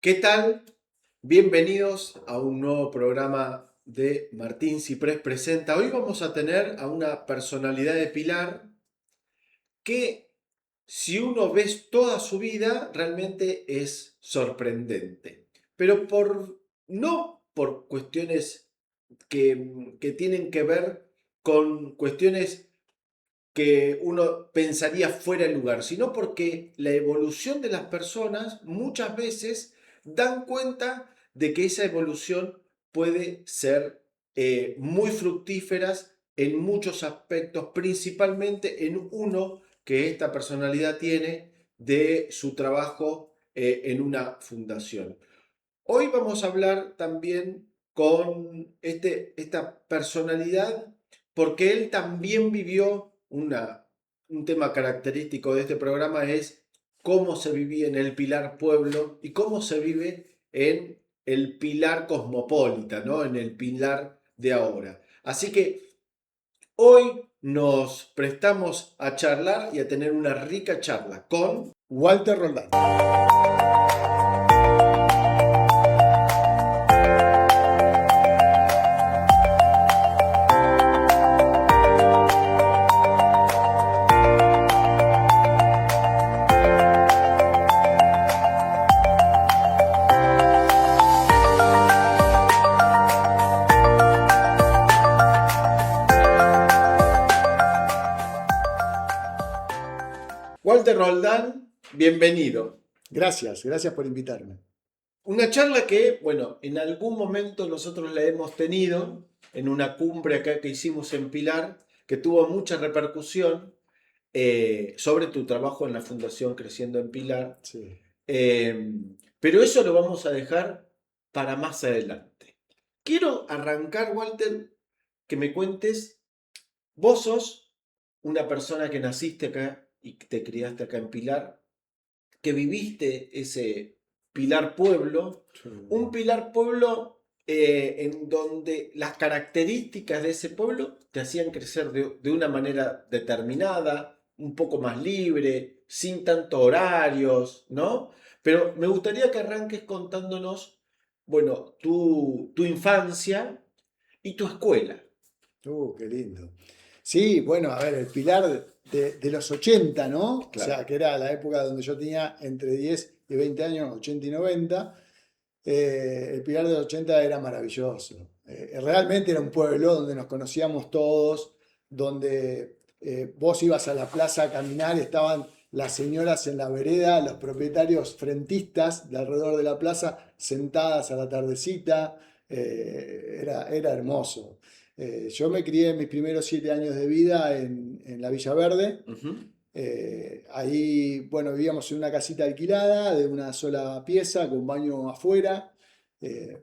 ¿Qué tal? Bienvenidos a un nuevo programa de Martín Ciprés Presenta. Hoy vamos a tener a una personalidad de Pilar que, si uno ve toda su vida, realmente es sorprendente. Pero no por cuestiones que tienen que ver con cuestiones que uno pensaría fuera de lugar, sino porque la evolución de las personas muchas veces dan cuenta de que esa evolución puede ser muy fructíferas en muchos aspectos, principalmente en uno que esta personalidad tiene de su trabajo en una fundación. Hoy vamos a hablar también con esta personalidad porque él también vivió un tema característico de este programa es cómo se vivía en el Pilar Pueblo y cómo se vive en el Pilar Cosmopolita, ¿no? En el Pilar de ahora. Así que hoy nos prestamos a charlar y a tener una rica charla con Walter Roldán. Walter Roldán. Bienvenido. Gracias por invitarme. Una charla que, bueno, en algún momento nosotros la hemos tenido en una cumbre acá que hicimos en Pilar, que tuvo mucha repercusión sobre tu trabajo en la Fundación Creciendo en Pilar. Sí. Eh, pero eso lo vamos a dejar para más adelante. Quiero arrancar, Walter, que me cuentes, vos sos una persona que naciste acá y que te criaste acá en Pilar, que viviste ese Pilar Pueblo, Sí. un Pilar Pueblo en donde las características de ese pueblo te hacían crecer de una manera determinada, un poco más libre, sin tantos horarios, ¿no? Pero me gustaría que arranques contándonos, bueno, tu infancia y tu escuela. Qué lindo. Sí, bueno, a ver, el Pilar de los 80, ¿no? O Claro. sea, que era la época donde yo tenía entre 10 y 20 años, 80 y 90. El Pilar de los 80 era maravilloso. Realmente era un pueblo donde nos conocíamos todos, donde vos ibas a la plaza a caminar, estaban las señoras en la vereda, los propietarios frentistas de alrededor de la plaza, sentadas a la tardecita. Era hermoso. Yo me crié en mis primeros 7 años de vida en la Villa Verde. Ujú. Ahí, bueno, vivíamos en una casita alquilada de una sola pieza con baño afuera.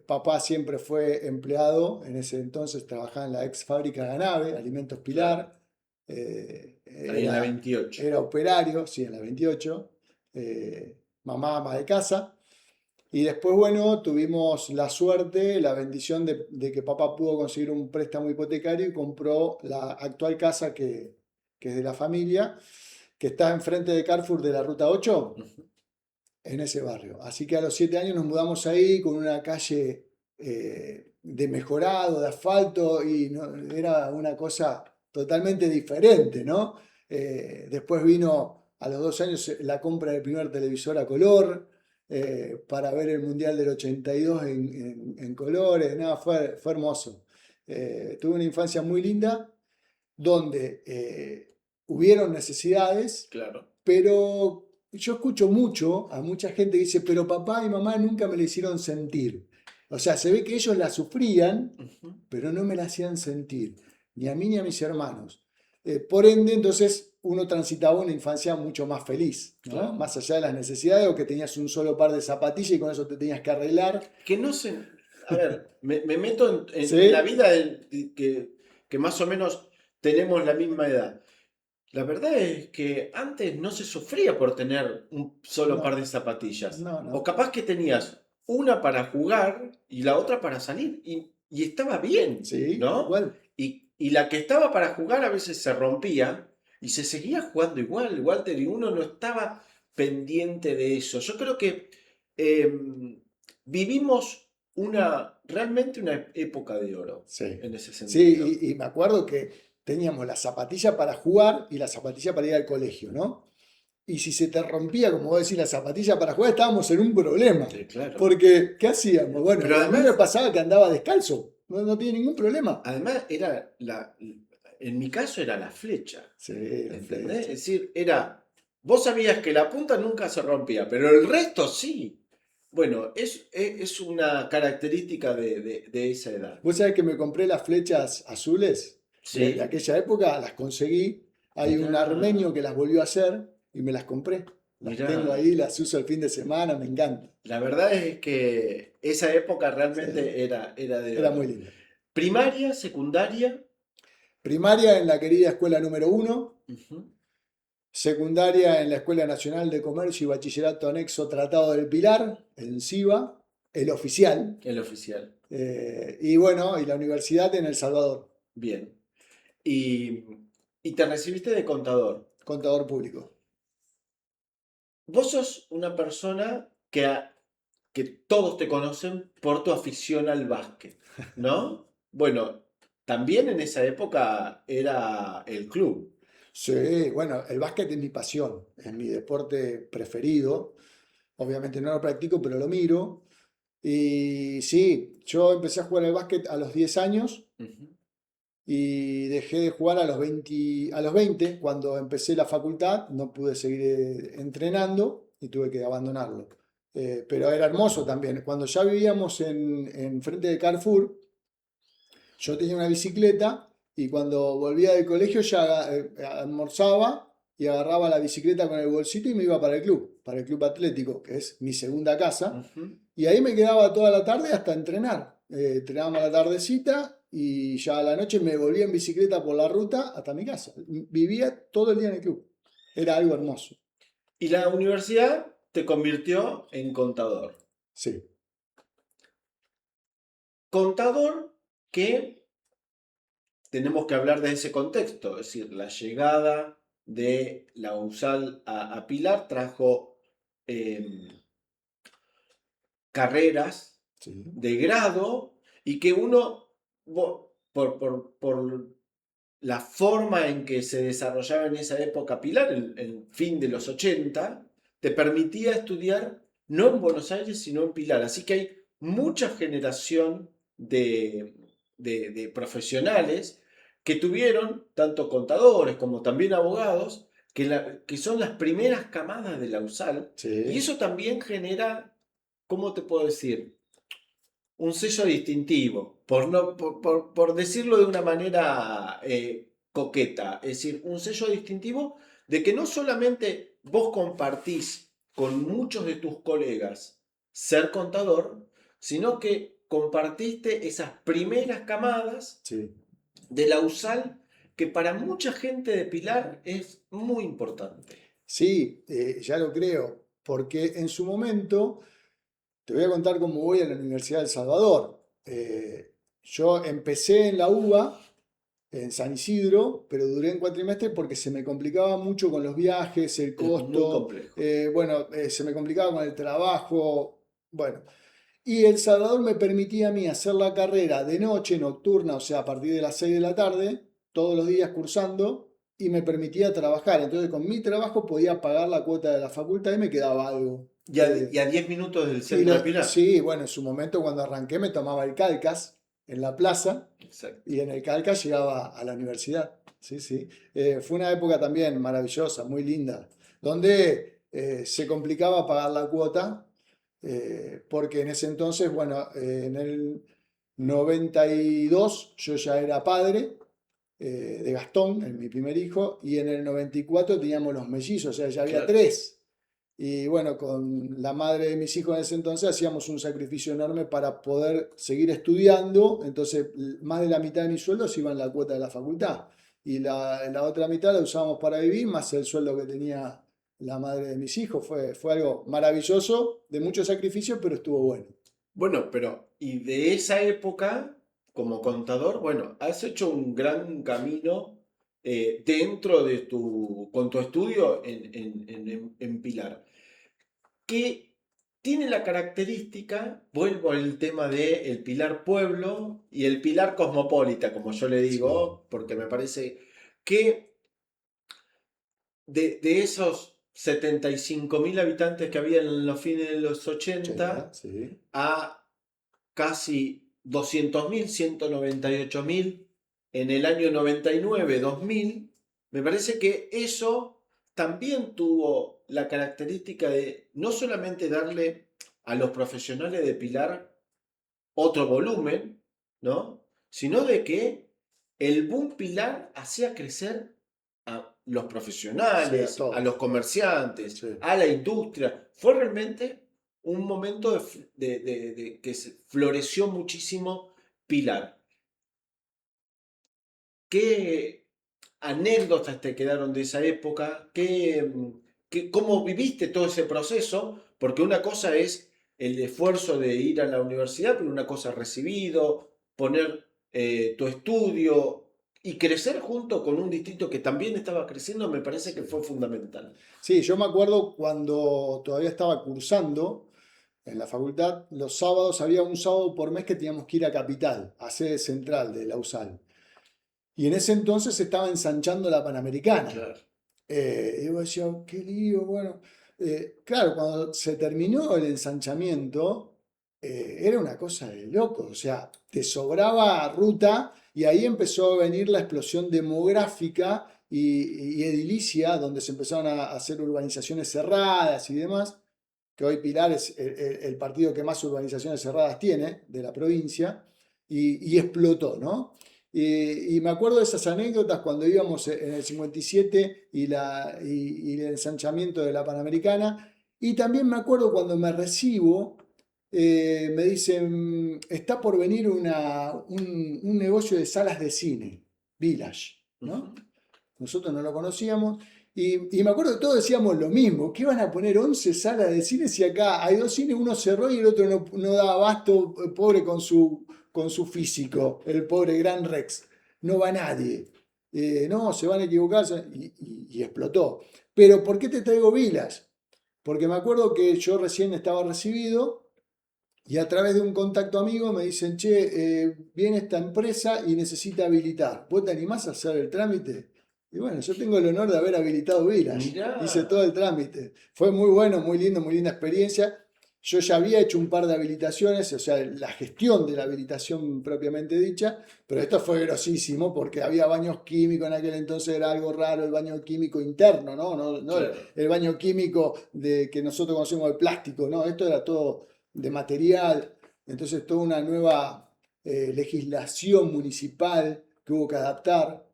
Papá siempre fue empleado, en ese entonces trabajaba en la ex fábrica Ganave, Alimentos Claro. Pilar. Ahí en la Era, 28. era operario, sí, en la 28. Mamá ama de casa. Y después, bueno, tuvimos la suerte, la bendición de que papá pudo conseguir un préstamo hipotecario y compró la actual casa que es de la familia, que está enfrente de Carrefour de la Ruta 8, Ujú. en ese barrio. Así que a los 7 años nos mudamos ahí con una calle de mejorado, de asfalto, y era una cosa totalmente diferente, ¿no? Después vino a los 2 años la compra del primer televisor a color. Para ver el Mundial del 82 en colores. Nada, fue hermoso. Tuve una infancia muy linda donde hubieron necesidades, Claro. pero yo escucho mucho a mucha gente que dice, pero papá y mamá nunca me la hicieron sentir. O sea, se ve que ellos la sufrían, Ujú. pero no me la hacían sentir, ni a mí ni a mis hermanos. Por ende, entonces uno transitaba una infancia mucho más feliz, ¿no? Claro. Más allá de las necesidades o que tenías un solo par de zapatillas y con eso te tenías que arreglar. Que no sé, a ver, me meto en la ¿Sí? vida que más o menos tenemos la misma edad. La verdad es que antes no se sufría por tener un solo par No, de zapatillas. no, O no. capaz que tenías una para jugar y la otra para salir. Y estaba bien, Sí, tal ¿no? cual. Y la que estaba para jugar a veces se rompía y se seguía jugando igual, Walter, y uno no estaba pendiente de eso. Yo creo que vivimos realmente una época de oro Sí. en ese sentido. Sí, y me acuerdo que teníamos la zapatilla para jugar y la zapatilla para ir al colegio, ¿no? Y si se te rompía, como vos decís, la zapatilla para jugar, estábamos en un problema. Claro. Porque, ¿qué hacíamos? Bueno, Pero a mí me además, pasaba que andaba descalzo, no tenía ningún problema. además en mi caso era la flecha, Sí, la ¿entendés? Es flecha. decir, vos sabías que la punta nunca se rompía, pero el resto sí. Bueno, es una característica de esa edad. Vos sabés que me compré las flechas azules de Sí, aquella época, las conseguí. Hay un mirá, armenio que las volvió a hacer y me las compré. Las tengo mirá. ahí, las uso el fin de semana, me encanta. La verdad es que esa época Sí, realmente era de era muy oro. linda. Primaria, secundaria. Primaria en la querida escuela número 1, Ujú. secundaria en la Escuela Nacional de Comercio y Bachillerato Anexo Tratado del Pilar, en SIBA, el oficial. El oficial. Y bueno, y la universidad en El Salvador, Bien. Y, y te recibiste de contador. contador público. Vos sos una persona que todos te conocen por tu afición al básquet, ¿no? Bueno, también en esa época era el club. Sí, bueno, el básquet es mi pasión, es mi deporte preferido. Obviamente no lo practico, pero lo miro. Y sí, yo empecé a jugar al básquet a los 10 años Ujú. y dejé de jugar a los 20 cuando empecé la facultad, no pude seguir entrenando y tuve que abandonarlo. Pero era hermoso también. Cuando ya vivíamos en frente de Carrefour, yo tenía una bicicleta y cuando volvía del colegio ya almorzaba y agarraba la bicicleta con el bolsito y me iba para el club atlético, que es mi segunda casa. Ujú. Y ahí me quedaba toda la tarde hasta entrenar. Entrenábamos a la tardecita y ya a la noche me volvía en bicicleta por la ruta hasta mi casa. Vivía todo el día en el club. Era algo hermoso. Y la universidad te convirtió en contador. Sí, Contador que tenemos que hablar de ese contexto, es decir, la llegada de la USAL a Pilar trajo carreras sí, de grado y que uno, por la forma en que se desarrollaba en esa época Pilar, el fin de los 80, te permitía estudiar no en Buenos Aires, sino en Pilar. Así que hay mucha generación de profesionales que tuvieron, tanto contadores como también abogados, que son las primeras camadas de la USAL, y sí. eso también genera, ¿cómo te puedo decir? Un sello distintivo, por decirlo de una manera coqueta, es decir, un sello distintivo de que no solamente vos compartís con muchos de tus colegas ser contador, sino que compartiste esas primeras camadas Sí. de la USAL que para mucha gente de Pilar es muy importante. Sí, ya lo creo, porque en su momento, te voy a contar cómo voy a la Universidad del Salvador. Yo empecé en la UBA, en San Isidro, pero duré en cuatrimestre porque se me complicaba mucho con los viajes, el Es muy costo, complejo. bueno, se me complicaba con el trabajo, bueno. Y El Salvador me permitía a mí hacer la carrera de noche, nocturna, o sea, a partir de las 6 de la tarde, todos los días cursando, y me permitía trabajar. Entonces, con mi trabajo podía pagar la cuota de la facultad y me quedaba algo. Y a 10 minutos del Y centro de Pilar. sí, bueno, en su momento cuando arranqué me tomaba el Calcas en la plaza Exacto. y en el Calcas llegaba a la universidad. Sí, sí. Fue una época también maravillosa, muy linda, donde se complicaba pagar la cuota, porque en ese entonces, bueno, en el 92 yo ya era padre de Gastón, mi primer hijo, y en el 94 teníamos los mellizos, o sea, ya había Claro. tres. Y bueno, con la madre de mis hijos en ese entonces hacíamos un sacrificio enorme para poder seguir estudiando. Entonces, más de la mitad de mi sueldo se iba en la cuota de la facultad. Y la otra mitad la usábamos para vivir, más el sueldo que tenía la madre de mis hijos. Fue algo maravilloso, de mucho sacrificio, pero estuvo bueno. Bueno, y de esa época, como contador, bueno, has hecho un gran camino dentro de con tu estudio en Pilar. ¿Qué tiene la característica, vuelvo al tema del pilar pueblo y el pilar cosmopolita, como yo le Sí, digo, porque me parece que de esos 75.000 habitantes que había en los fines de los 80, 80 sí. a casi 200.000, 198.000 en el año 99, 2000, me parece que eso también tuvo la característica de no solamente darle a los profesionales de Pilar otro volumen, ¿no? Sino de que el boom Pilar hacía crecer a los Sí, a profesionales, a los todos. comerciantes, Sí. a la industria. Fue realmente un momento de que floreció muchísimo Pilar. ¿Qué anécdotas te quedaron de esa época? ¿Cómo viviste todo ese proceso? Porque una cosa es el esfuerzo de ir a la universidad, pero una cosa es recibido, poner tu estudio y crecer junto con un distrito que también estaba creciendo, me parece que Sí. fue fundamental. Sí, yo me acuerdo cuando todavía estaba cursando en la facultad, los sábados había un sábado por mes que teníamos que ir a Capital, a sede central de la USAL. Y en ese entonces se estaba ensanchando la Panamericana. Claro. Y yo decía, qué lío, bueno. Claro, cuando se terminó el ensanchamiento, era una cosa de loco. O sea, te sobraba ruta y ahí empezó a venir la explosión demográfica y edilicia, donde se empezaron a hacer urbanizaciones cerradas y demás, que hoy Pilar es el partido que más urbanizaciones cerradas tiene de la provincia, y explotó, ¿no? Y me acuerdo de esas anécdotas cuando íbamos en el 57 y el ensanchamiento de la Panamericana. Y también me acuerdo cuando me recibo, me dicen, está por venir un negocio de salas de cine, Village, Ujú. ¿no? Nosotros no lo conocíamos. Y me acuerdo que todos decíamos lo mismo, ¿qué van a poner 11 salas de cine si acá hay dos cines, uno cerró y el otro no da abasto, pobre con su físico, el pobre Gran Rex? No va nadie. No, se van a equivocar y explotó. Pero ¿por qué te traigo Vilas? Porque me acuerdo que yo recién estaba recibido y a través de un contacto amigo me dicen, che, viene esta empresa y necesita habilitar. ¿Vos te animás a hacer el trámite? Y bueno, yo tengo el honor de haber habilitado Village. Mirá, Hice todo el trámite. Fue muy bueno, muy lindo, muy linda experiencia. Yo ya había hecho un par de habilitaciones, o sea, la gestión de la habilitación propiamente dicha, pero esto fue grosísimo porque había baños químicos, en aquel entonces era algo raro el baño químico interno, ¿no? No claro. el baño químico que nosotros conocemos de plástico, ¿no? Esto era todo de material, entonces toda una nueva legislación municipal que hubo que adaptar,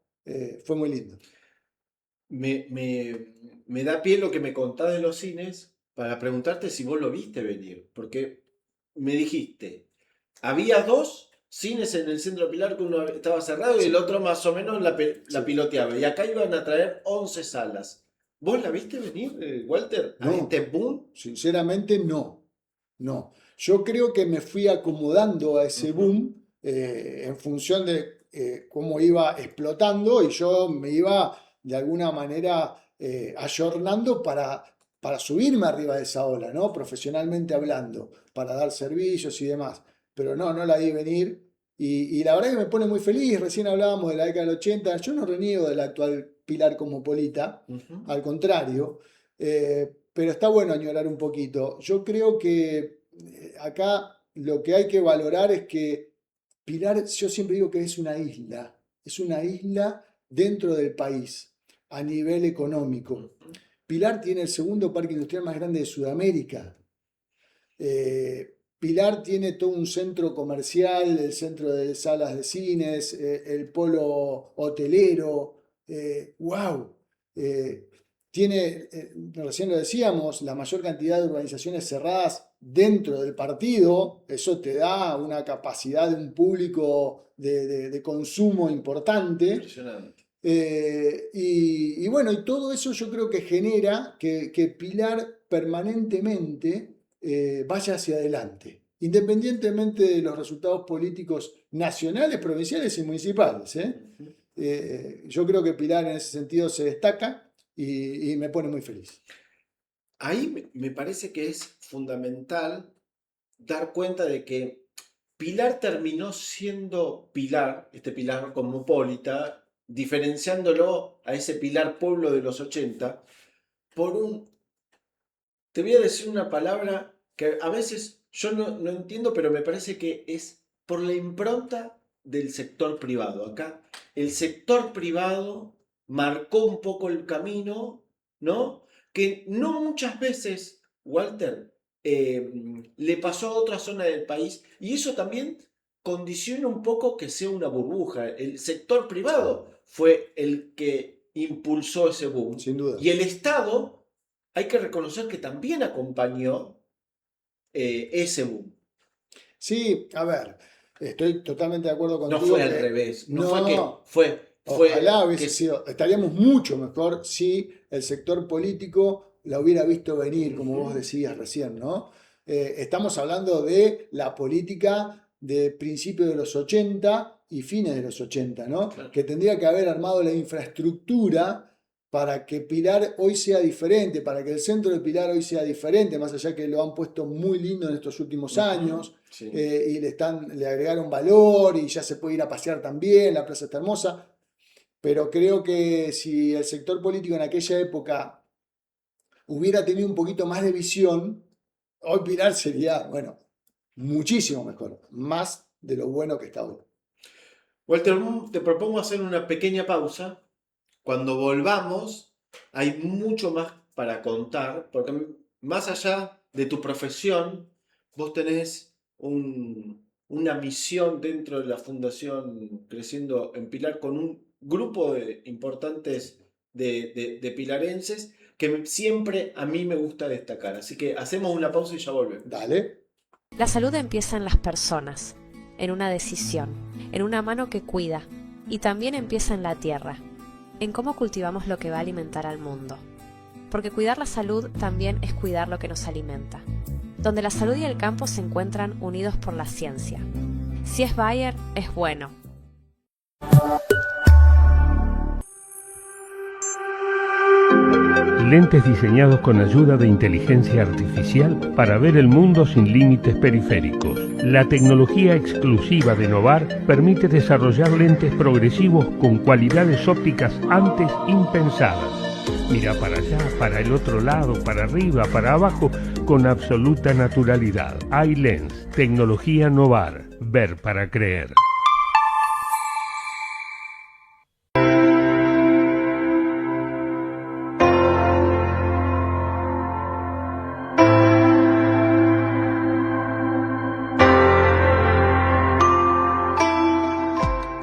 fue muy lindo. Me da pie lo que me contás de los cines para preguntarte si vos lo viste venir, porque me dijiste, había dos cines en el centro Pilar, que uno estaba cerrado y el Sí, otro más o menos la sí. piloteaba, y acá iban a traer 11 salas. ¿Vos la viste venir, Walter, a este No, boom? sinceramente no, no. Yo creo que me fui acomodando a ese Ujú. boom en función de cómo iba explotando y yo me iba de alguna manera ayornando para subirme arriba de esa ola, ¿no? Profesionalmente hablando, para dar servicios y demás. Pero no, no la vi venir y la verdad que me pone muy feliz. Recién hablábamos de la década del 80. Yo no reniego del actual Pilar Cosmopolita, Ujú. al contrario. Pero está bueno añorar un poquito. Yo creo que acá lo que hay que valorar es que Pilar, yo siempre digo que es una isla dentro del país a nivel económico. Ujú. Pilar tiene el segundo parque industrial más grande de Sudamérica. Pilar tiene todo un centro comercial, el centro de salas de cines, el polo hotelero. ¡Wow! Tiene, recién lo decíamos, la mayor cantidad de urbanizaciones cerradas dentro del partido. Eso te da una capacidad de un público de consumo importante. Impresionante. Y bueno, y todo eso yo creo que genera que Pilar permanentemente vaya hacia adelante, independientemente de los resultados políticos nacionales, provinciales y municipales, ¿eh? Ujú. Yo creo que Pilar en ese sentido se destaca y me pone muy feliz. ahí me parece que es fundamental dar cuenta de que Pilar terminó siendo Pilar, este Pilar cosmopolita, diferenciándolo a ese Pilar pueblo de los 80, por te voy a decir una palabra que a veces yo no entiendo, pero me parece que es por la impronta del sector privado. Acá el sector privado marcó un poco el camino, ¿no? Que no muchas veces, Walter, le pasó a otra zona del país, y eso también condiciona un poco que sea una burbuja. El sector privado fue el que impulsó ese boom. Sin duda. Y el Estado, hay que reconocer que también acompañó ese boom. Sí, a ver, estoy totalmente de acuerdo No contigo fue al que revés. No, no, fue que ojalá hubiese que sido, estaríamos mucho mejor si el sector político la hubiera visto venir, como vos decías recién, ¿no? Estamos hablando de la política de principios de los 80 y fines de los 80, ¿no? Claro. Que tendría que haber armado la infraestructura para que Pilar hoy sea diferente, para que el centro de Pilar hoy sea diferente, más allá que lo han puesto muy lindo en estos últimos años, sí. Y le agregaron valor y ya se puede ir a pasear también, la plaza está hermosa, pero creo que si el sector político en aquella época hubiera tenido un poquito más de visión, hoy Pilar sería, bueno, muchísimo mejor, más de lo bueno que está hoy. Walter, te propongo hacer una pequeña pausa. Cuando volvamos, hay mucho más para contar, porque más allá de tu profesión, vos tenés una misión dentro de la Fundación Creciendo en Pilar con un grupo importantes de pilarenses que siempre a mí me gusta destacar. Así que hacemos una pausa y ya volvemos. Dale. La salud empieza en las personas, en una decisión, en una mano que cuida, y también empieza en la tierra, en cómo cultivamos lo que va a alimentar al mundo. Porque cuidar la salud también es cuidar lo que nos alimenta. Donde la salud y el campo se encuentran unidos por la ciencia. Si es Bayer, es bueno. Lentes diseñados con ayuda de inteligencia artificial para ver el mundo sin límites periféricos. La tecnología exclusiva de Novar permite desarrollar lentes progresivos con cualidades ópticas antes impensadas. Mira para allá, para el otro lado, para arriba, para abajo, con absoluta naturalidad. iLens, tecnología Novar. Ver para creer.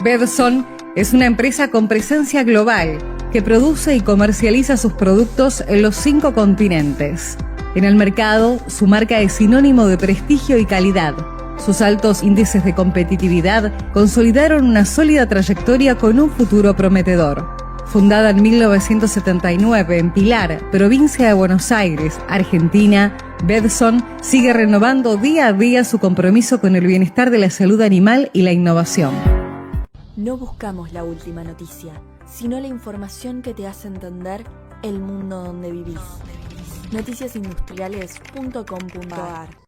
Bedson es una empresa con presencia global que produce y comercializa sus productos en los 5 continentes. En el mercado, su marca es sinónimo de prestigio y calidad. Sus altos índices de competitividad consolidaron una sólida trayectoria con un futuro prometedor. Fundada en 1979 en Pilar, provincia de Buenos Aires, Argentina, Bedson sigue renovando día a día su compromiso con el bienestar de la salud animal y la innovación. No buscamos la última noticia, sino la información que te hace entender el mundo donde vivís. Noticiasindustriales.com.ar.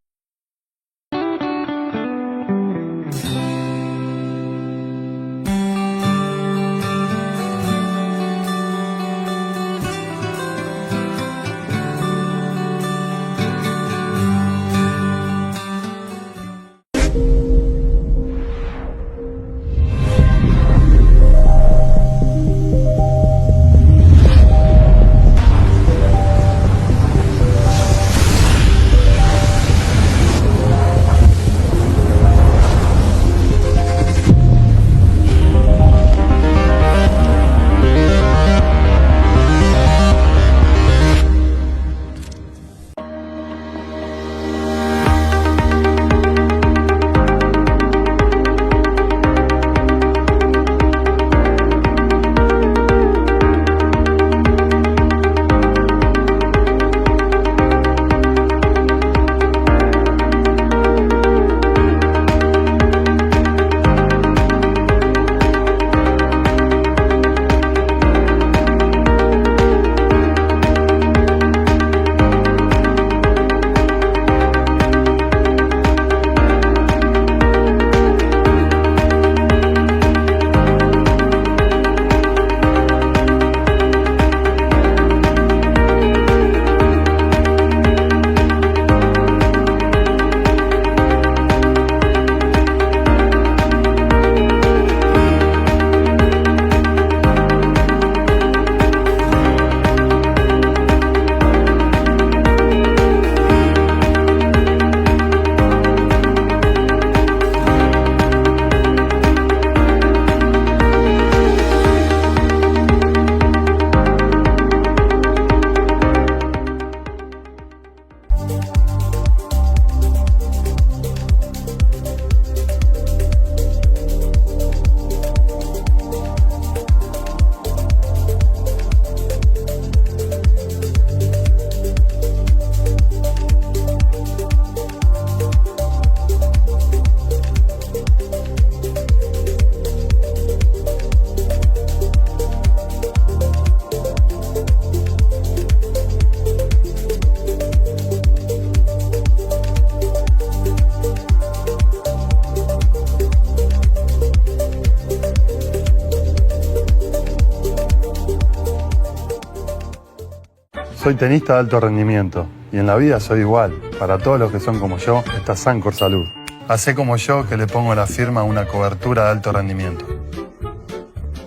Soy tenista de alto rendimiento y en la vida soy igual. Para todos los que son como yo, está Sancor Salud. Hacé como yo, que le pongo la firma a una cobertura de alto rendimiento.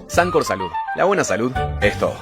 Sancor Salud. La buena salud es todo.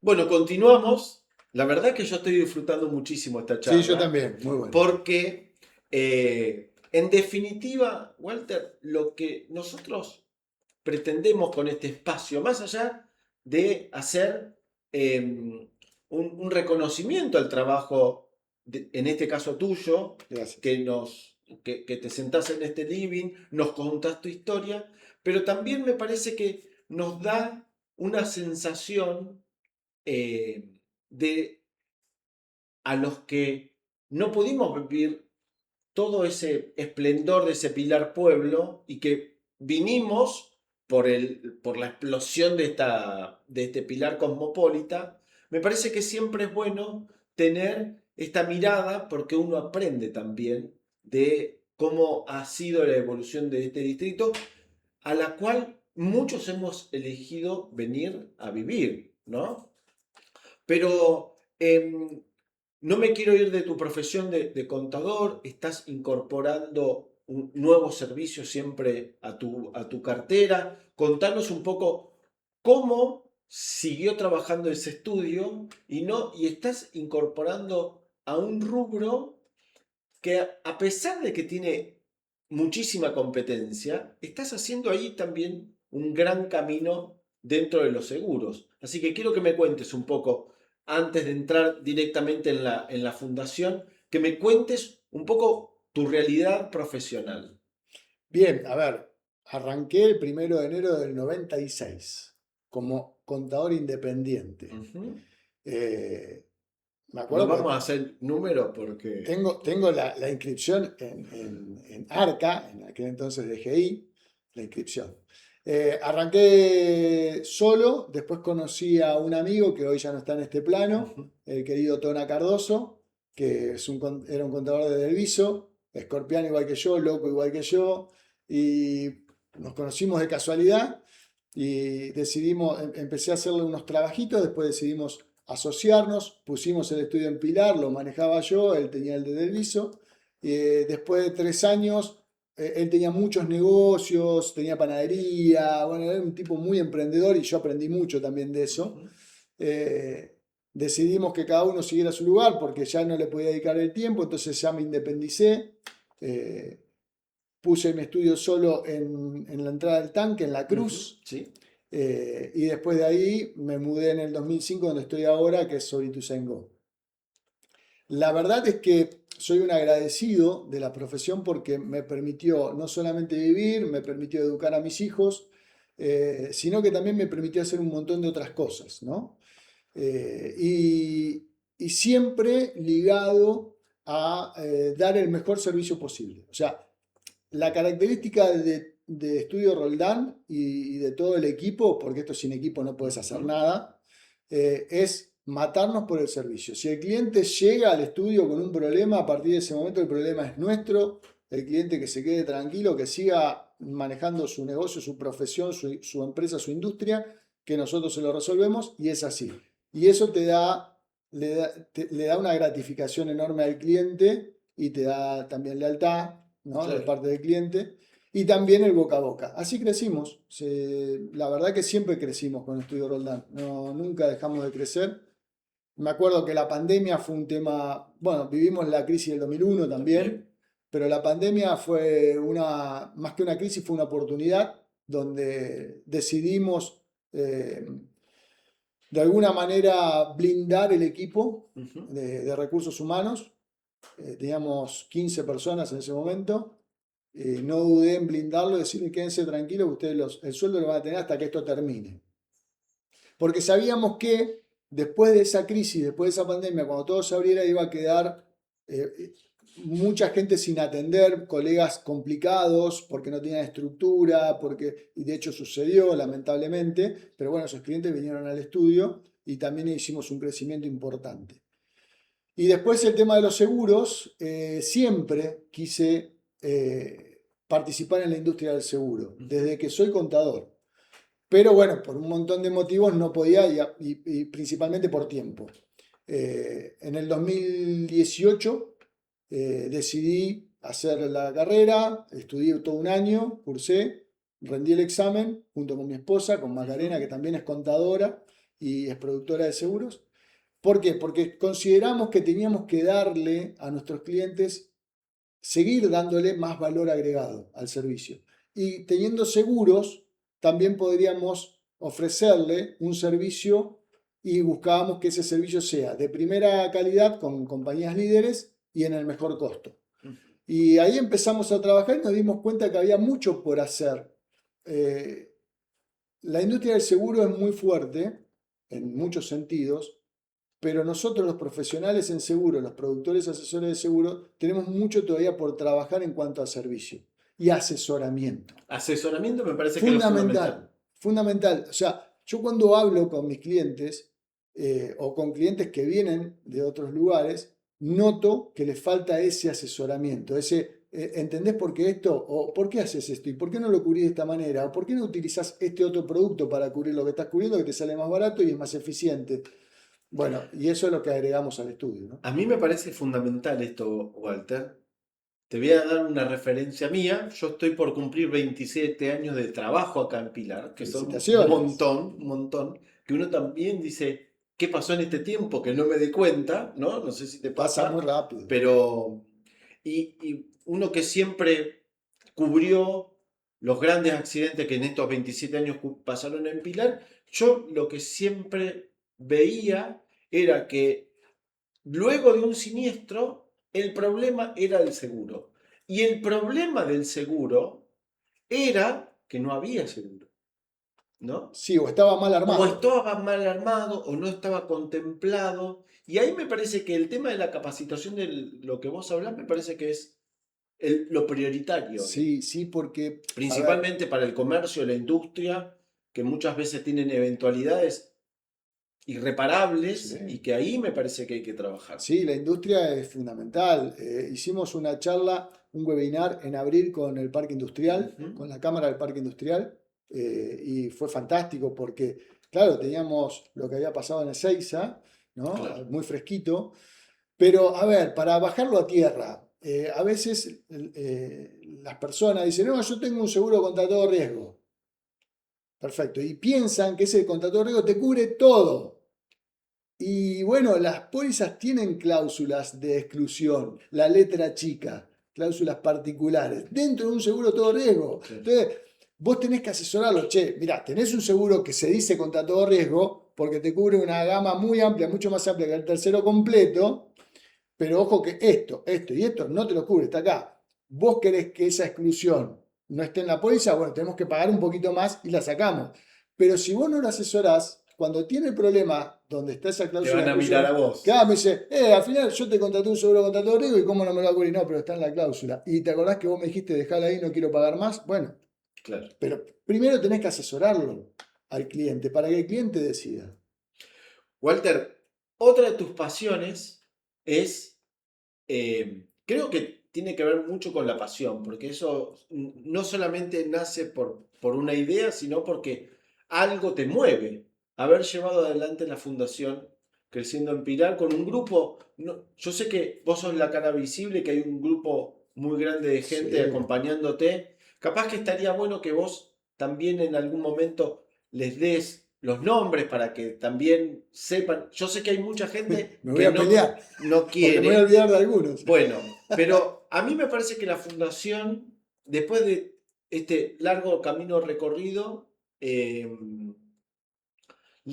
Bueno, continuamos. La verdad que yo estoy disfrutando muchísimo esta charla. Sí, yo también, muy bueno. Porque, en definitiva, Walter, lo que nosotros pretendemos con este espacio, más allá de hacer un reconocimiento al trabajo, en este caso tuyo, Gracias. que te sentás en este living, nos contás tu historia, pero también me parece que nos da una sensación de a los que no pudimos vivir todo ese esplendor de ese Pilar Pueblo y que vinimos por la explosión de este Pilar cosmopolita. Me parece que siempre es bueno tener esta mirada porque uno aprende también de cómo ha sido la evolución de este distrito, a la cual muchos hemos elegido venir a vivir, ¿no? Pero no me quiero ir de tu profesión de contador, estás incorporando un nuevo servicio siempre a tu cartera. Contanos un poco cómo siguió trabajando ese estudio y estás incorporando a un rubro que a pesar de que tiene muchísima competencia, estás haciendo ahí también un gran camino dentro de los seguros. Así que quiero que me cuentes un poco, antes de entrar directamente en la fundación, que me cuentes un poco tu realidad profesional. Bien, a ver, arranqué el 1 de enero del 96 como contador independiente. Me No acuerdo vamos a hacer números porque... tengo la inscripción en ARCA, en aquel entonces DGI, la inscripción. Arranqué solo, después conocí a un amigo que hoy ya no está en este plano, el querido Tona Cardoso, que era un contador de Delviso, escorpiano igual que yo, loco igual que yo, y nos conocimos de casualidad y empecé a hacerle unos trabajitos, después decidimos asociarnos, pusimos el estudio en Pilar, lo manejaba yo, él tenía el de Delviso, después de 3 años... Él tenía muchos negocios, tenía panadería, bueno, era un tipo muy emprendedor y yo aprendí mucho también de eso. Decidimos que cada uno siguiera su lugar porque ya no le podía dedicar el tiempo, entonces ya me independicé. Puse mi estudio solo en la entrada del tanque, en La Cruz. Sí. Y después de ahí me mudé en el 2005 donde estoy ahora, que es sobre Ituzaingó. La verdad es que soy un agradecido de la profesión porque me permitió no solamente vivir, me permitió educar a mis hijos, sino que también me permitió hacer un montón de otras cosas, ¿no? Y siempre ligado a dar el mejor servicio posible. O sea, la característica de Estudio Roldán y de todo el equipo, porque esto sin equipo no puedes hacer nada, es matarnos por el servicio. Si el cliente llega al estudio con un problema, a partir de ese momento el problema es nuestro, el cliente que se quede tranquilo, que siga manejando su negocio, su profesión, su empresa, su industria, que nosotros se lo resolvemos y es así. Y eso le da una gratificación enorme al cliente y te da también lealtad, ¿no? Claro. De parte del cliente. Y también el boca a boca. Así crecimos. La verdad que siempre crecimos con Estudio Roldán. No, nunca dejamos de crecer. Me acuerdo que la pandemia fue un tema, bueno, vivimos la crisis del 2001 también, pero la pandemia fue más que una crisis, fue una oportunidad donde decidimos de alguna manera blindar el equipo de recursos humanos. Teníamos 15 personas en ese momento no dudé en blindarlo y decirle quédense tranquilos que ustedes el sueldo lo van a tener hasta que esto termine. Porque sabíamos que después de esa crisis, después de esa pandemia, cuando todo se abriera, iba a quedar mucha gente sin atender, colegas complicados porque no tenían estructura, y de hecho sucedió lamentablemente, pero bueno, esos clientes vinieron al estudio y también hicimos un crecimiento importante. Y después el tema de los seguros, siempre quise participar en la industria del seguro, desde que soy contador. Pero bueno, por un montón de motivos no podía y principalmente por tiempo. En el 2018 decidí hacer la carrera, estudié todo un año, cursé, rendí el examen junto con mi esposa, con Macarena, que también es contadora y es productora de seguros. ¿Por qué? Porque consideramos que teníamos que darle a nuestros clientes, seguir dándole más valor agregado al servicio. Y teniendo seguros, también podríamos ofrecerle un servicio y buscábamos que ese servicio sea de primera calidad con compañías líderes y en el mejor costo. Y ahí empezamos a trabajar y nos dimos cuenta que había mucho por hacer. La industria del seguro es muy fuerte en muchos sentidos, pero nosotros los profesionales en seguro, los productores asesores de seguro, tenemos mucho todavía por trabajar en cuanto a servicio y asesoramiento. Asesoramiento me parece que es fundamental. Fundamental. O sea, yo cuando hablo con mis clientes o con clientes que vienen de otros lugares, noto que les falta ese asesoramiento, ¿entendés por qué esto? ¿O por qué haces esto? ¿Y por qué no lo cubrís de esta manera? ¿O por qué no utilizás este otro producto para cubrir lo que estás cubriendo que te sale más barato y es más eficiente? Bueno, y eso es lo que agregamos al estudio, ¿no? A mí me parece fundamental esto, Walter. Te voy a dar una referencia mía. Yo estoy por cumplir 27 años de trabajo acá en Pilar, que son un montón, que uno también dice, ¿qué pasó en este tiempo? Que no me di cuenta, ¿no? No sé si te pasa. Pasa muy rápido. Pero, y uno que siempre cubrió los grandes accidentes que en estos 27 años pasaron en Pilar, yo lo que siempre veía era que luego de un siniestro, el problema era el seguro. Y el problema del seguro era que no había seguro, ¿no? Sí, o estaba mal armado. O estaba mal armado, o no estaba contemplado. Y ahí me parece que el tema de la capacitación de lo que vos hablás, me parece que es lo prioritario. Sí, sí, porque... Principalmente para el comercio, la industria, que muchas veces tienen eventualidades irreparables, sí, y que ahí me parece que hay que trabajar. Sí, la industria es fundamental. Hicimos una charla, un webinar en abril con el Parque Industrial, con la Cámara del Parque Industrial, y fue fantástico porque, claro, teníamos lo que había pasado en Ezeiza, ¿no? Claro. Muy fresquito, pero a ver, para bajarlo a tierra, a veces las personas dicen, no, yo tengo un seguro contra todo riesgo. Perfecto, y piensan que ese contra todo riesgo te cubre todo. Y bueno, las pólizas tienen cláusulas de exclusión, la letra chica, cláusulas particulares, dentro de un seguro todo riesgo. Sí. Entonces, vos tenés que asesorarlo. Che, mirá, tenés un seguro que se dice contra todo riesgo porque te cubre una gama muy amplia, mucho más amplia que el tercero completo, pero ojo que esto y esto no te lo cubre, está acá. Vos querés que esa exclusión no esté en la póliza, bueno, tenemos que pagar un poquito más y la sacamos. Pero si vos no lo asesorás, cuando tiene el problema donde está esa cláusula... Te van a mirar a vos. Claro, me dice, al final yo te contraté un seguro contra todo riesgo y cómo no me lo va a cubrir. No, pero está en la cláusula. Y te acordás que vos me dijiste, dejala ahí, no quiero pagar más. Bueno, claro. Pero primero tenés que asesorarlo al cliente para que el cliente decida. Walter, otra de tus pasiones es, creo que tiene que ver mucho con la pasión, porque eso no solamente nace por una idea, sino porque algo te mueve. Haber llevado adelante la fundación Creciendo en Pilar con un grupo, yo sé que vos sos la cara visible, que hay un grupo muy grande de gente, sí, acompañándote. Capaz que estaría bueno que vos también en algún momento les des los nombres para que también sepan. Yo sé que hay mucha gente me voy a pelear, no quiere. Me voy a olvidar de algunos. Bueno, pero a mí me parece que la fundación, después de este largo camino recorrido, le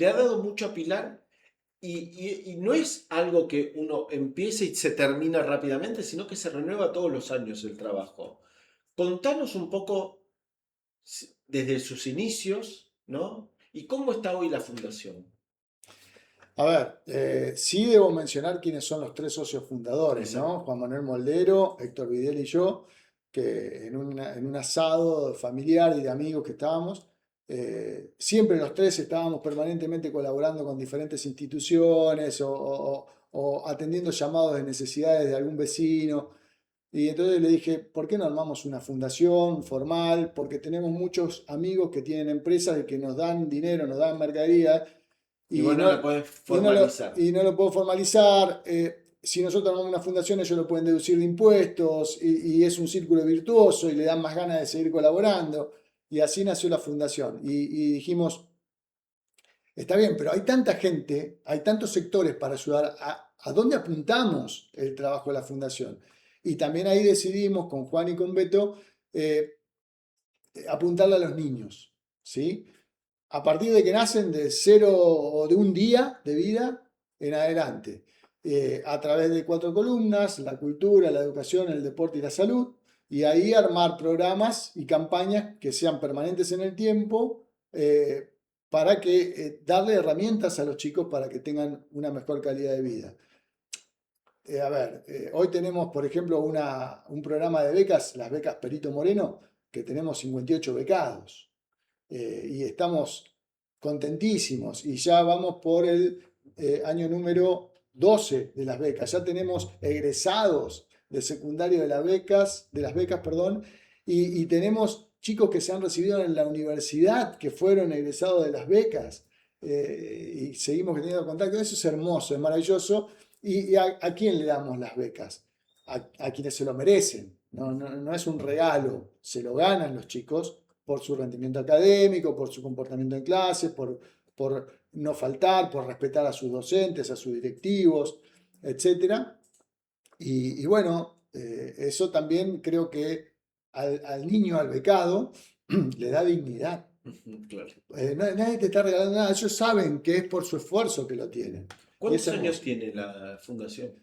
ha dado mucho a Pilar y no es algo que uno empiece y se termina rápidamente, sino que se renueva todos los años el trabajo. Contanos un poco desde sus inicios, ¿no? ¿Y cómo está hoy la fundación? A ver, sí debo mencionar quiénes son los tres socios fundadores, ¿no? Exacto. Juan Manuel Moldero, Héctor Videl y yo, que en un asado familiar y de amigos que estábamos, siempre los tres estábamos permanentemente colaborando con diferentes instituciones o atendiendo llamados de necesidades de algún vecino. Y entonces le dije, ¿por qué no armamos una fundación formal? Porque tenemos muchos amigos que tienen empresas y que nos dan dinero, nos dan mercadería Y y vos no no, la podés y no lo, formalizar. y no lo puedo formalizar. Si nosotros armamos una fundación, ellos lo pueden deducir de impuestos y es un círculo virtuoso y le dan más ganas de seguir colaborando. Y así nació la fundación. Y dijimos, está bien, pero hay tanta gente, hay tantos sectores para ayudar. ¿A dónde apuntamos el trabajo de la fundación? Y también ahí decidimos con Juan y con Beto apuntarle a los niños, ¿sí? A partir de que nacen de 0 o de un día de vida en adelante, a través de 4 columnas: la cultura, la educación, el deporte y la salud, y ahí armar programas y campañas que sean permanentes en el tiempo, para que darle herramientas a los chicos para que tengan una mejor calidad de vida. Hoy tenemos, por ejemplo, un programa de becas, las becas Perito Moreno, que tenemos 58 becados. Y estamos contentísimos y ya vamos por el año número 12 de las becas. Ya tenemos egresados de secundario de las becas, perdón, y tenemos chicos que se han recibido en la universidad que fueron egresados de las becas, y seguimos teniendo contacto. Eso es hermoso, es maravilloso. ¿Y a quién le damos las becas? A quienes se lo merecen. No es un regalo, se lo ganan los chicos por su rendimiento académico, por su comportamiento en clase, por no faltar, por respetar a sus docentes, a sus directivos, etc. Y bueno, eso también creo que al niño, al becado, le da dignidad. Claro. Nadie te está regalando nada, ellos saben que es por su esfuerzo que lo tienen. Y ¿Cuántos es años hermoso. tiene la fundación?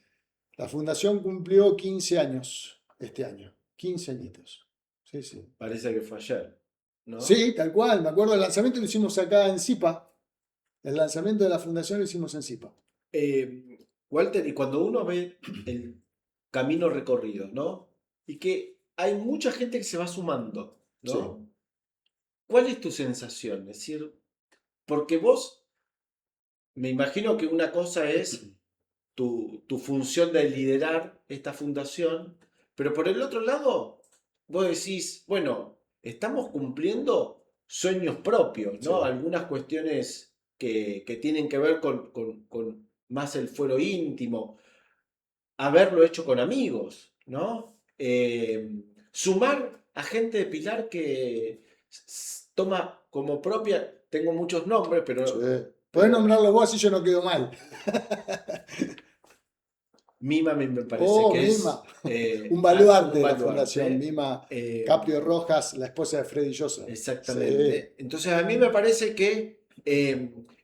La fundación cumplió 15 años este año, 15 añitos. Sí, sí. Parece que fue ayer, ¿no? Sí, tal cual. Me acuerdo, el lanzamiento lo hicimos acá en Zipa. El lanzamiento de la fundación lo hicimos en Zipa. Walter, y cuando uno ve el camino recorrido, ¿no? Y que hay mucha gente que se va sumando, ¿no? Sí. ¿Cuál es tu sensación? Es decir, porque vos, me imagino que una cosa es tu función de liderar esta fundación, pero por el otro lado, vos decís, bueno, estamos cumpliendo sueños propios, ¿no? Sí. Algunas cuestiones que tienen que ver con más el fuero íntimo, haberlo hecho con amigos, ¿no? Sumar a gente de Pilar que toma como propia, tengo muchos nombres, Sí. Podés nombrarlo vos y yo no quedo mal. Mima me parece Oh, que Mima. es Un baluarte un de la baluarte. fundación. Mima Caprio Rojas, la esposa de Freddy Josa. Exactamente. Sí. Entonces a mí me parece que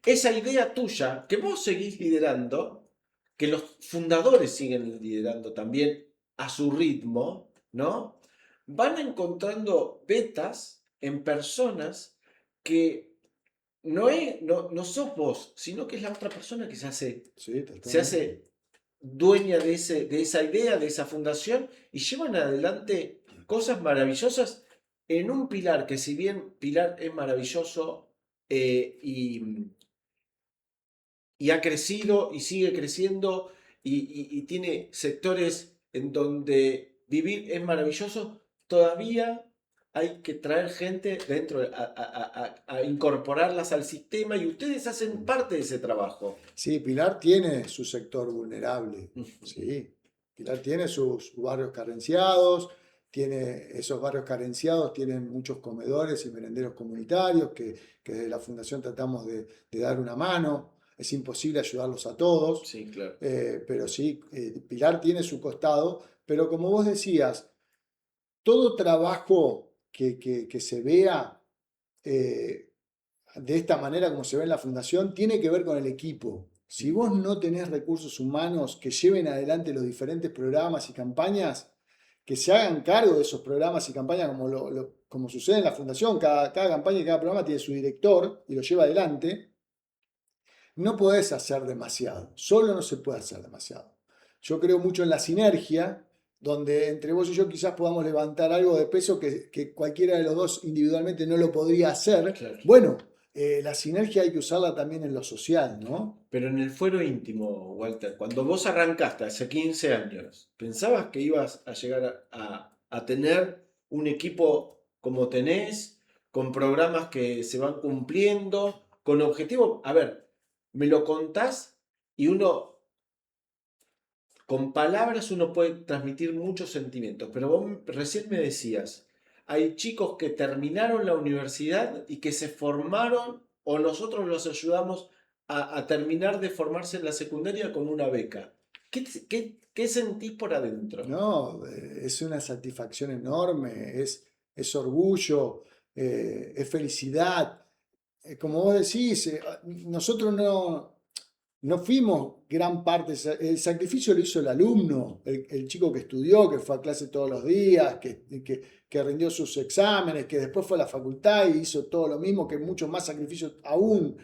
esa idea tuya, que vos seguís liderando, que los fundadores siguen liderando también a su ritmo, ¿no? Van encontrando vetas en personas que no sos vos, sino que es la otra persona que Sí, se totalmente. hace dueña de esa idea, de esa fundación, y llevan adelante cosas maravillosas en un Pilar que, si bien Pilar es maravilloso, y ha crecido y sigue creciendo y tiene sectores en donde vivir es maravilloso, todavía hay que traer gente dentro, a incorporarlas al sistema, y ustedes hacen parte de ese trabajo. Sí, Pilar tiene su sector vulnerable. Sí, Pilar tiene sus barrios carenciados, esos barrios carenciados tienen muchos comedores y merenderos comunitarios que desde la fundación tratamos de dar una mano. Es imposible ayudarlos a todos, Sí, claro. pero sí, Pilar tiene su costado, pero como vos decías, todo trabajo que se vea de esta manera como se ve en la fundación tiene que ver con el equipo. Si vos no tenés recursos humanos que lleven adelante los diferentes programas y campañas, que se hagan cargo de esos programas y campañas como sucede en la fundación. Cada campaña y cada programa tiene su director y lo lleva adelante. No podés hacer demasiado, solo no se puede hacer demasiado. Yo creo mucho en la sinergia, donde entre vos y yo quizás podamos levantar algo de peso que cualquiera de los dos individualmente no lo podría hacer. Claro. Bueno, la sinergia hay que usarla también en lo social, ¿no? Pero en el fuero íntimo, Walter, cuando vos arrancaste hace 15 años, ¿pensabas que ibas a llegar a tener un equipo como tenés, con programas que se van cumpliendo, con objetivos? A ver, me lo contás y uno, con palabras uno puede transmitir muchos sentimientos, pero vos recién me decías, hay chicos que terminaron la universidad y que se formaron o nosotros los ayudamos a terminar de formarse en la secundaria con una beca. ¿Qué sentís por adentro? No, es una satisfacción enorme, es orgullo, es felicidad. Como vos decís, nosotros no fuimos gran parte, el sacrificio lo hizo el alumno, el chico que estudió, que fue a clase todos los días, que rindió sus exámenes, que después fue a la facultad y hizo todo lo mismo, que mucho más sacrificio aún.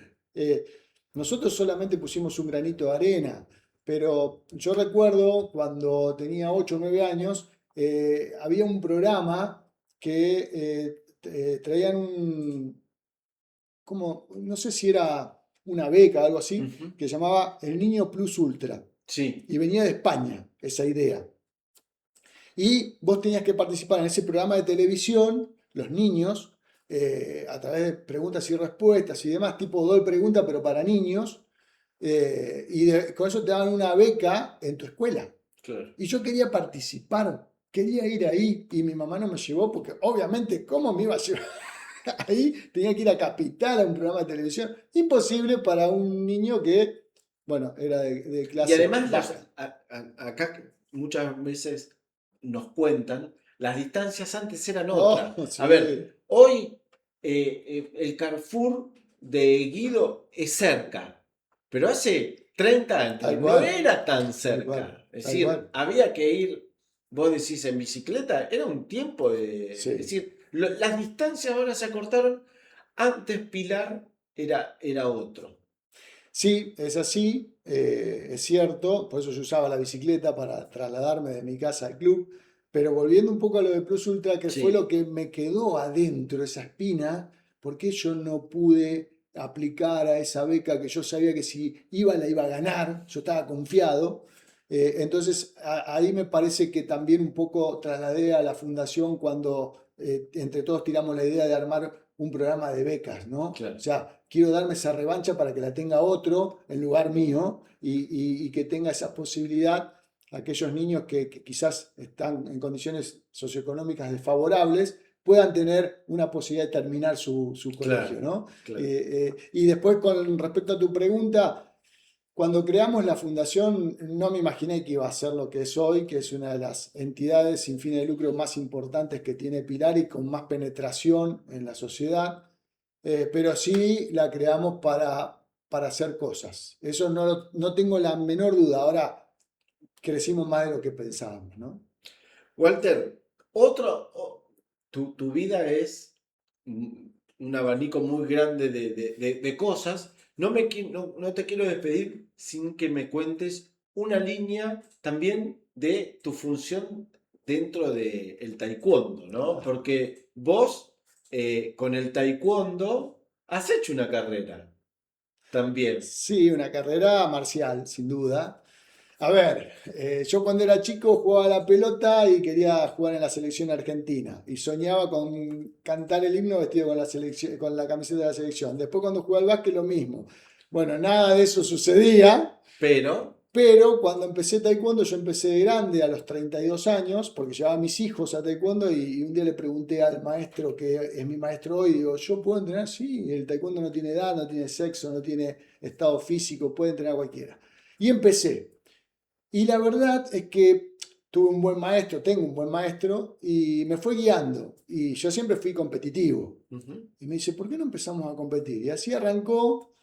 Nosotros solamente pusimos un granito de arena, pero yo recuerdo cuando tenía 8 o 9 años, había un programa que traían no sé si era una beca o algo así, Ujú. que llamaba El Niño Plus Ultra. Sí, Y venía de España esa idea. Y vos tenías que participar en ese programa de televisión, los niños, a través de preguntas y respuestas y demás, tipo doy pregunta, pero para niños. Con eso te daban una beca en tu escuela. claro. Y yo quería participar, quería ir ahí y mi mamá no me llevó porque obviamente, ¿cómo me iba a llevar? Ahí tenía que ir a Capital a un programa de televisión. Imposible para un niño que, bueno, era de clase Y además baja. acá muchas veces nos cuentan, las distancias antes eran Oh, otras. sí. A ver, hoy el Carrefour de Guido es cerca, pero hace 30 años Tal no cual, era tan tal cual, cerca. Es tal decir, cual. había que ir, vos decís en bicicleta, era un tiempo de... Sí. Es decir, las distancias ahora se acortaron, antes Pilar era otro. Sí, es así, es cierto, por eso yo usaba la bicicleta para trasladarme de mi casa al club, pero volviendo un poco a lo de Plus Ultra, que fue Sí, lo que me quedó adentro, esa espina, porque yo no pude aplicar a esa beca que yo sabía que si iba la iba a ganar, yo estaba confiado. Entonces ahí me parece que también un poco trasladé a la fundación cuando entre todos tiramos la idea de armar un programa de becas, ¿no? O claro. sea, quiero darme esa revancha para que la tenga otro en lugar mío y que tenga esa posibilidad aquellos niños que quizás están en condiciones socioeconómicas desfavorables puedan tener una posibilidad de terminar su colegio, Claro, ¿no? claro. Y después con respecto a tu pregunta, cuando creamos la fundación no me imaginé que iba a ser lo que es hoy, que es una de las entidades sin fines de lucro más importantes que tiene Pilar y con más penetración en la sociedad. Pero sí la creamos para hacer cosas. Eso no tengo la menor duda. Ahora crecimos más de lo que pensábamos, ¿no? Walter, tu vida es un abanico muy grande de cosas. No te quiero despedir sin que me cuentes una línea también de tu función dentro del taekwondo, ¿no? Ah, Porque vos con el taekwondo has hecho una carrera también. sí, una carrera marcial, sin duda. A ver, yo cuando era chico jugaba a la pelota y quería jugar en la selección argentina y soñaba con cantar el himno vestido con la selección, con la camiseta de la selección. Después cuando jugaba al básquet lo mismo. Bueno, nada de eso sucedía, Pero, pero cuando empecé taekwondo yo empecé de grande a los 32 años porque llevaba a mis hijos a taekwondo y un día le pregunté al maestro que es mi maestro hoy, digo, ¿yo puedo entrenar? Sí, el taekwondo no tiene edad, no tiene sexo, no tiene estado físico, puede entrenar cualquiera. Y empecé. Y la verdad es que tuve un buen maestro, tengo un buen maestro, y me fue guiando. Y yo siempre fui competitivo. ujú, Y me dice, ¿por qué no empezamos a competir? Y así arrancó.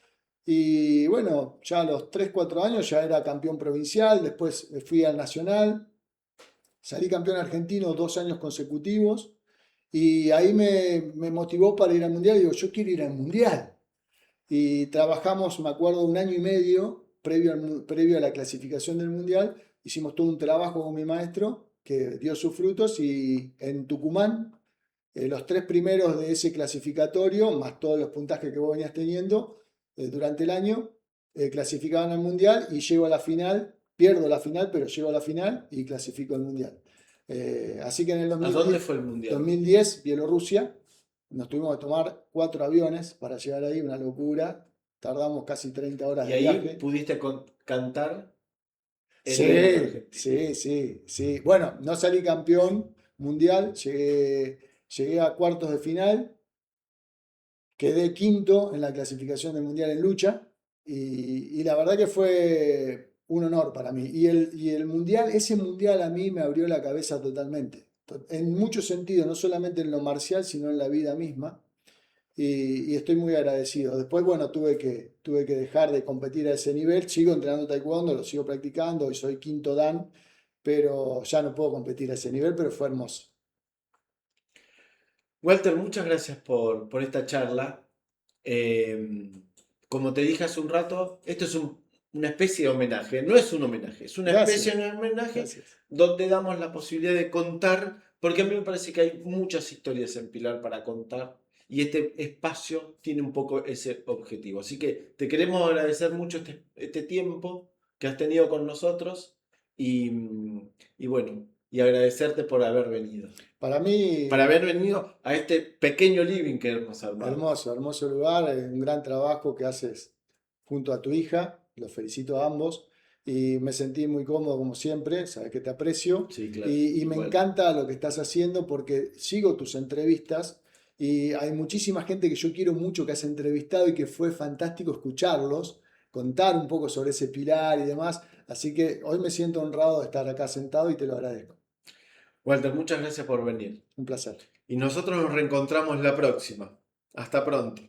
Y bueno, ya a los 3 4 años ya era campeón provincial, después fui al nacional. salí campeón argentino 2 años consecutivos y ahí me motivó para ir al Mundial. Digo, yo quiero ir al Mundial. Y trabajamos, me acuerdo, 1 año y medio previo a la clasificación del Mundial. Hicimos todo un trabajo con mi maestro que dio sus frutos y en Tucumán, los 3 primeros de ese clasificatorio, más todos los puntajes que vos venías teniendo durante el año, clasificaban al Mundial y llego a la final, pierdo la final, pero llego a la final y clasifico al Mundial. Así que en el ¿A dónde fue el Mundial? 2010, Bielorrusia, nos tuvimos que tomar 4 aviones para llegar ahí, una locura, tardamos casi 30 horas Y de ahí viaje. pudiste cantar. Sí. Bueno, no salí campeón mundial, llegué a cuartos de final, quedé quinto en la clasificación del mundial en lucha y la verdad que fue un honor para mí. Y el mundial, ese mundial a mí me abrió la cabeza totalmente, en muchos sentidos, no solamente en lo marcial, sino en la vida misma. Y estoy muy agradecido. Después, bueno, tuve que dejar de competir a ese nivel. Sigo entrenando taekwondo, lo sigo practicando. Hoy soy quinto dan, pero ya no puedo competir a ese nivel, pero fue hermoso. Walter, muchas gracias por esta charla. Como te dije hace un rato, esto es una especie de homenaje. No es un homenaje, es una Gracias. especie de homenaje Gracias. donde damos la posibilidad de contar, porque a mí me parece que hay muchas historias en Pilar para contar y este espacio tiene un poco ese objetivo. Así que te queremos agradecer mucho este tiempo que has tenido con nosotros y bueno, y agradecerte por haber venido. Para mí, Para haber venido a este pequeño living que hemos armado. hermoso lugar, un gran trabajo que haces junto a tu hija. Los felicito a ambos. Y me sentí muy cómodo como siempre, sabes que te aprecio. Sí, claro. Y me Igual. encanta lo que estás haciendo porque sigo tus entrevistas y hay muchísima gente que yo quiero mucho que has entrevistado y que fue fantástico escucharlos, contar un poco sobre ese pilar y demás. Así que hoy me siento honrado de estar acá sentado y te lo agradezco. Walter, muchas gracias por venir. Un placer. Y nosotros nos reencontramos la próxima. Hasta pronto.